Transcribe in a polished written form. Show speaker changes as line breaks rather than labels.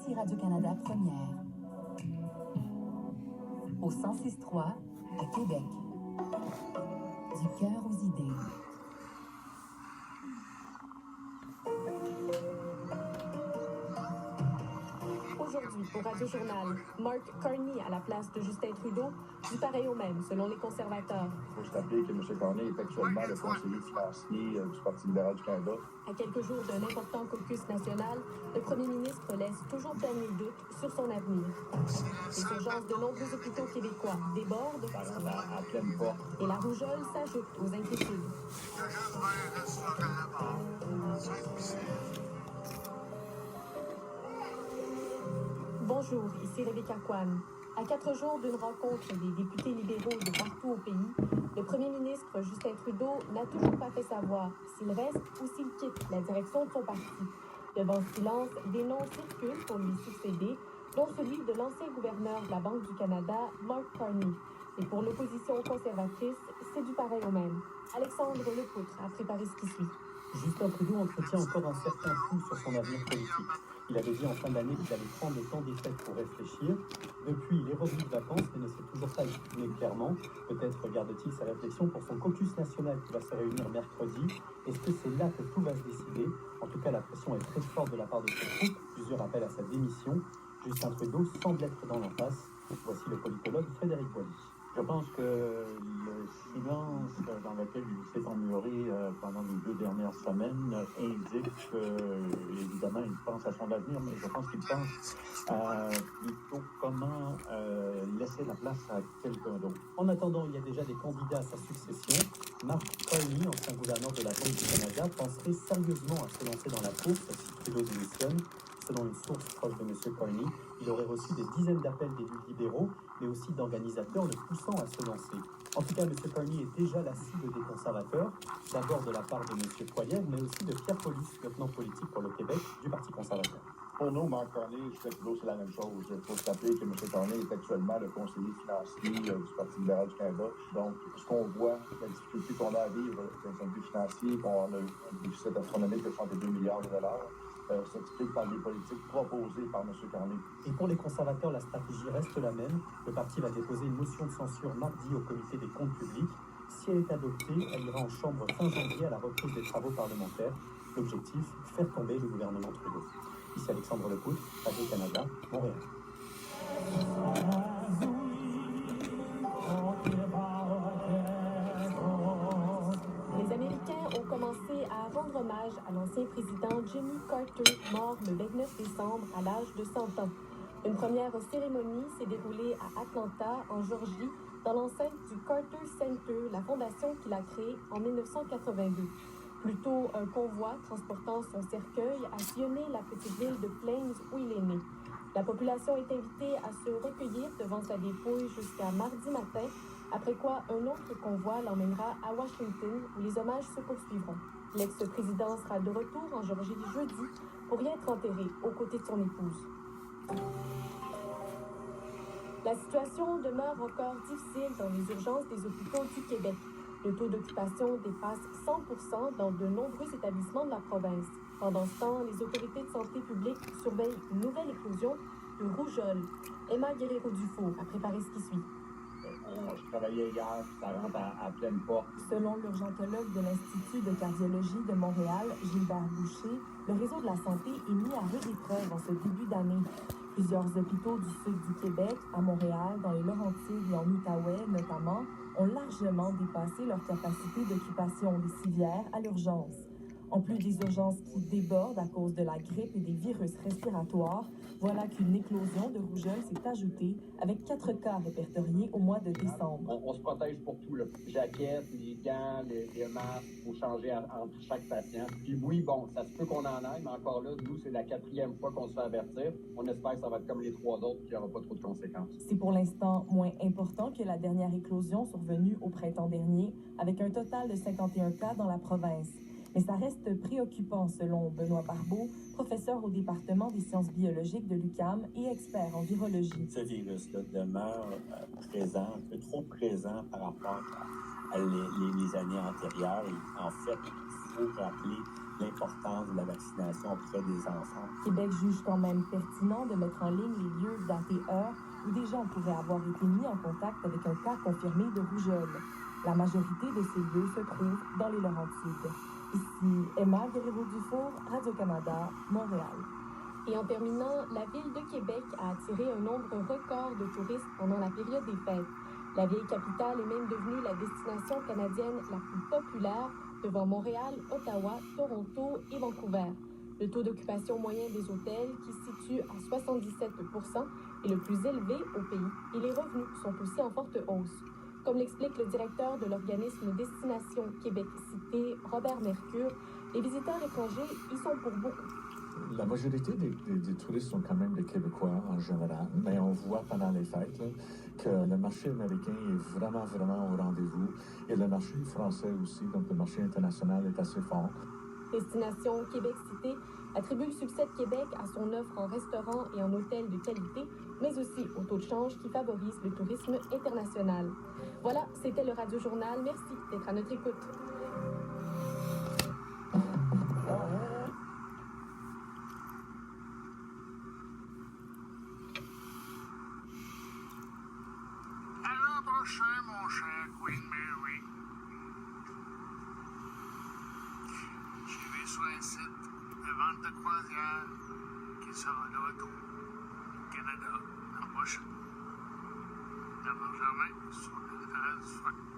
ici Radio-Canada Première. Au 106.3 à Québec. Du cœur aux idées.
Aujourd'hui, au Radio-Journal, Mark Carney à la place de Justin Trudeau, du pareil au même, selon les conservateurs.
Il faut se rappeler que M. Carney est actuellement le conseiller financier du Parti libéral du Canada.
À quelques jours d'un important caucus national, le premier ministre laisse toujours planer le doute sur son avenir. Les urgences de nombreux hôpitaux québécois débordent
À pleine porte.
et la rougeole s'ajoute aux inquiétudes. Bonjour, ici Rebecca Kwan. À 4 jours d'une rencontre des députés libéraux de partout au pays, le premier ministre Justin Trudeau n'a toujours pas fait savoir s'il reste ou s'il quitte la direction de son parti. Devant ce silence, des noms circulent pour lui succéder, dont celui de l'ancien gouverneur de la Banque du Canada, Mark Carney. Et pour l'opposition conservatrice, c'est du pareil au même. Alexandre Lepoutre a préparé ce qui suit.
Justin Trudeau entretient encore un certain flou sur son avenir politique. Il avait dit en fin d'année qu'il allait prendre le temps des fêtes pour réfléchir. Depuis, il est revenu de vacances, mais ne s'est toujours pas exprimé clairement. Peut-être regarde-t-il sa réflexion pour son caucus national qui va se réunir mercredi. Est-ce que c'est là que tout va se décider? En tout cas, la pression est très forte de la part de ce groupe. Plusieurs appellent à sa démission. Justin Trudeau semble être dans l'impasse. Voici le politologue Frédéric Boilly.
Je pense que le silence dans lequel il s'est emmuré pendant les 2 dernières semaines indique évidemment, il pense à son avenir, mais je pense qu'il pense plutôt comment laisser la place à quelqu'un d'autre.
En attendant, il y a déjà des candidats à sa succession. Mark Carney, ancien gouverneur de la Banque du Canada, penserait sérieusement à se lancer dans la course si Trudeau démissionne. Selon une source proche de M. Carney, il aurait reçu des dizaines d'appels d'élus libéraux, mais aussi d'organisateurs le poussant à se lancer. En tout cas, M. Carney est déjà la cible des conservateurs, d'abord de la part de M. Poilievre, mais aussi de Pierre Pauly, lieutenant politique pour le Québec du Parti conservateur.
Pour nous, Mark Carney, Justin Trudeau, c'est la même chose. Il faut se rappeler que M. Carney est actuellement le conseiller financier du Parti libéral du Canada. Donc, ce qu'on voit, la difficulté qu'on a à vivre d'un point de vue financier, qu'on a un déficit astronomique de 62 milliards de dollars, s'explique par les politiques proposées par M. Carney.
Et pour les conservateurs, la stratégie reste la même. Le parti va déposer une motion de censure mardi au comité des comptes publics. Si elle est adoptée, elle ira en chambre fin janvier à la reprise des travaux parlementaires. L'objectif, faire tomber le gouvernement Trudeau. Ici Alexandre Lepoutre, Radio-Canada, Montréal.
Les Américains ont commencé à rendre hommage à l'ancien président Jimmy Carter, mort le 29 décembre à l'âge de 100 ans. Une première cérémonie s'est déroulée à Atlanta, en Géorgie, dans l'enceinte du Carter Center, la fondation qu'il a créée en 1982. Plus tôt, un convoi transportant son cercueil a sillonné la petite ville de Plains où il est né. La population est invitée à se recueillir devant sa dépouille jusqu'à mardi matin, après quoi un autre convoi l'emmènera à Washington où les hommages se poursuivront. L'ex-président sera de retour en Géorgie jeudi pour y être enterré aux côtés de son épouse. La situation demeure encore difficile dans les urgences des hôpitaux du Québec. Le taux d'occupation dépasse 100% dans de nombreux établissements de la province. Pendant ce temps, les autorités de santé publique surveillent une nouvelle éclosion de rougeole. Emma Guerrero-Dufault a préparé ce qui suit.
Je travaillais hier, ça rentre à pleine porte.
Selon l'urgentologue de l'Institut de cardiologie de Montréal, Gilbert Boucher, le réseau de la santé est mis à rude épreuve en ce début d'année. Plusieurs hôpitaux du sud du Québec, à Montréal, dans les Laurentides et en Outaouais notamment, ont largement dépassé leur capacité d'occupation des civières à l'urgence. En plus des urgences qui débordent à cause de la grippe et des virus respiratoires, voilà qu'une éclosion de rougeole s'est ajoutée avec 4 cas répertoriés au mois de décembre.
On se protège pour tout, là. Jaquette, les gants, les masques, il faut changer entre chaque patient. Puis oui, bon, ça se peut qu'on en aille, mais encore là, nous, c'est la 4e fois qu'on se fait avertir. On espère que ça va être comme les 3 autres, qu'il n'y aura pas trop de conséquences.
C'est pour l'instant moins important que la dernière éclosion survenue au printemps dernier, avec un total de 51 cas dans la province. Mais ça reste préoccupant selon Benoît Barbeau, professeur au département des sciences biologiques de l'UQAM et expert en virologie.
Ce virus-là demeure présent, un peu trop présent par rapport à les années antérieures. Et en fait, il faut rappeler l'importance de la vaccination auprès des enfants.
Québec juge quand même pertinent de mettre en ligne les lieux d'AT1 où des gens pourraient avoir été mis en contact avec un cas confirmé de rougeole. La majorité de ces lieux se trouvent dans les Laurentides. Ici Emma Guerrero-Dufour, Radio-Canada, Montréal.
Et en terminant, la ville de Québec a attiré un nombre record de touristes pendant la période des fêtes. La vieille capitale est même devenue la destination canadienne la plus populaire devant Montréal, Ottawa, Toronto et Vancouver. Le taux d'occupation moyen des hôtels, qui se situe à 77 %, est le plus élevé au pays et les revenus sont aussi en forte hausse. Comme l'explique le directeur de l'organisme Destination Québec Cité, Robert Mercure, les visiteurs étrangers y sont pour beaucoup.
La majorité des touristes sont quand même des Québécois en général, mais on voit pendant les fêtes là, que le marché américain est vraiment au rendez-vous et le marché français aussi, donc le marché international est assez fort.
Destination Québec Cité attribue le succès de Québec à son offre en restaurants et en hôtels de qualité, mais aussi au taux de change qui favorise le tourisme international. Voilà, c'était le Radio Journal. Merci d'être à notre écoute.
Prochain, mon cher Queen Mary. J'ai vu sur un site de vente de croisière qui sera de retour au Canada l'an prochain. Bernard Germain sur le 13 francs.